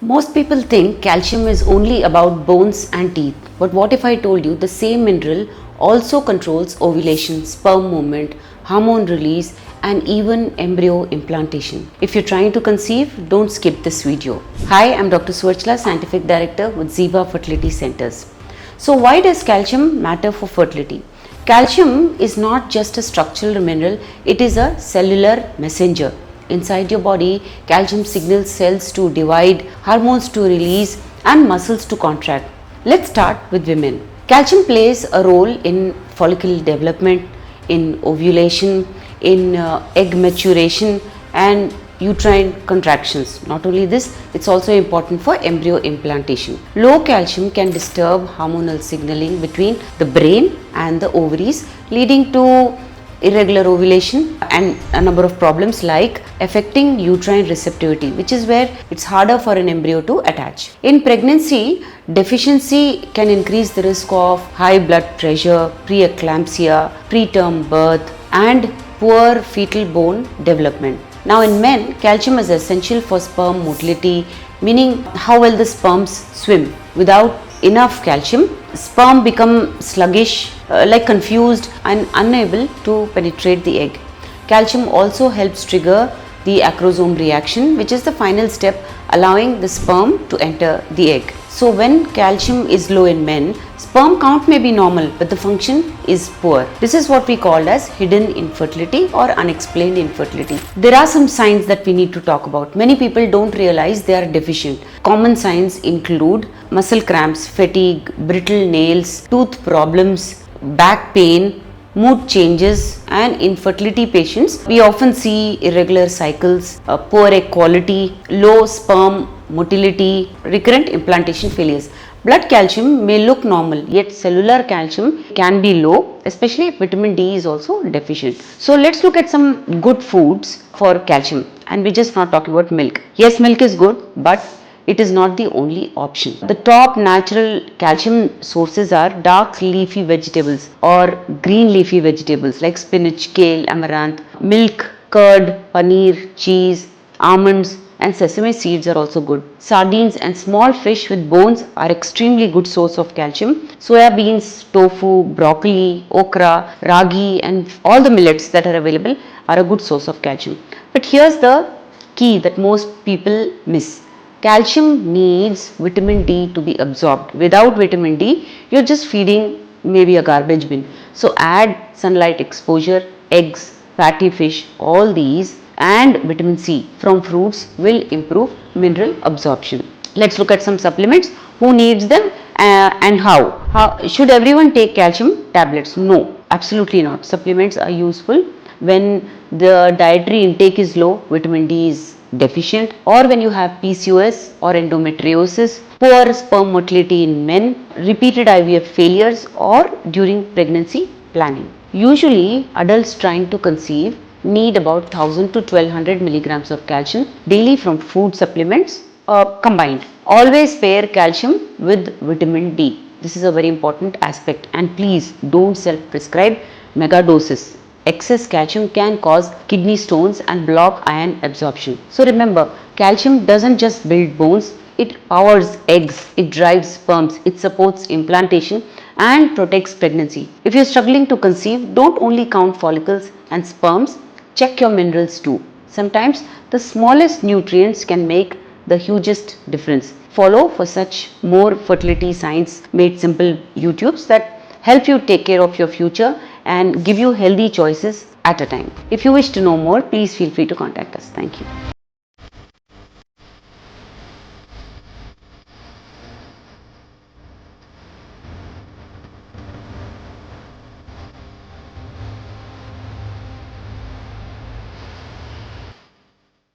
Most people think calcium is only about bones and teeth, but what if I told you the same mineral also controls ovulation, sperm movement, hormone release, and even embryo implantation? If you're trying to conceive, don't skip this video. Hi, I'm Dr. Suvarchala, Scientific Director with Ziva Fertility Centers. So why does calcium matter for fertility? Calcium is not just a structural mineral, it is a cellular messenger. Inside your body, calcium signals cells to divide, hormones to release, and muscles to contract. Let's start with women. Calcium plays a role in follicle development, in ovulation, in egg maturation, and uterine contractions. Not only this, it's also important for embryo implantation. Low calcium can disturb hormonal signaling between the brain and the ovaries, leading to irregular ovulation and a number of problems like affecting uterine receptivity, which is where it's harder for an embryo to attach. In pregnancy, deficiency can increase the risk of high blood pressure, preeclampsia, preterm birth, and poor fetal bone development. Now in men, calcium is essential for sperm motility, meaning how well the sperms swim. Without enough calcium, sperm become sluggish, like confused and unable to penetrate the egg. Calcium also helps trigger the acrosome reaction, which is the final step allowing the sperm to enter the egg. So when calcium is low in men, sperm count may be normal, but the function is poor. This is what we call as hidden infertility or unexplained infertility. There are some signs that we need to talk about. Many people don't realize they are deficient. Common signs include muscle cramps, fatigue, brittle nails, tooth problems, back pain, mood changes, and infertility patients. We often see irregular cycles, poor egg quality, low sperm motility, recurrent implantation failures. Blood calcium may look normal, yet cellular calcium can be low, especially if vitamin D is also deficient. So let's look at some good foods for calcium, and we're just not talking about milk. Yes, milk is good, but it is not the only option. The top natural calcium sources are dark leafy vegetables or green leafy vegetables like spinach, kale, amaranth, milk, curd, paneer, cheese, almonds, and sesame seeds are also good. Sardines and small fish with bones are extremely good source of calcium. Soya beans, tofu, broccoli, okra, ragi, and all the millets that are available are a good source of calcium. But here's the key that most people miss. Calcium needs vitamin D to be absorbed. Without vitamin D, you're just feeding maybe a garbage bin. So add sunlight exposure, eggs, fatty fish, all these, and vitamin C from fruits will improve mineral absorption. Let's look at some supplements. Who needs them and how? Should everyone take calcium tablets? No, absolutely not. Supplements are useful when the dietary intake is low, vitamin D is deficient, or when you have PCOS or endometriosis, poor sperm motility in men, repeated IVF failures, or during pregnancy planning. Usually, adults trying to conceive need about 1000 to 1200 milligrams of calcium daily from food supplements combined. Always pair calcium with vitamin D. This is a very important aspect, and please don't self-prescribe mega doses. Excess calcium can cause kidney stones and block iron absorption. So remember, calcium doesn't just build bones, it powers eggs, it drives sperms, it supports implantation and protects pregnancy. If you're struggling to conceive, don't only count follicles and sperms, check your minerals too. Sometimes the smallest nutrients can make the hugest difference. Follow for such more fertility science made simple YouTubes that help you take care of your future and give you healthy choices at a time. If you wish to know more, please feel free to contact us. Thank you.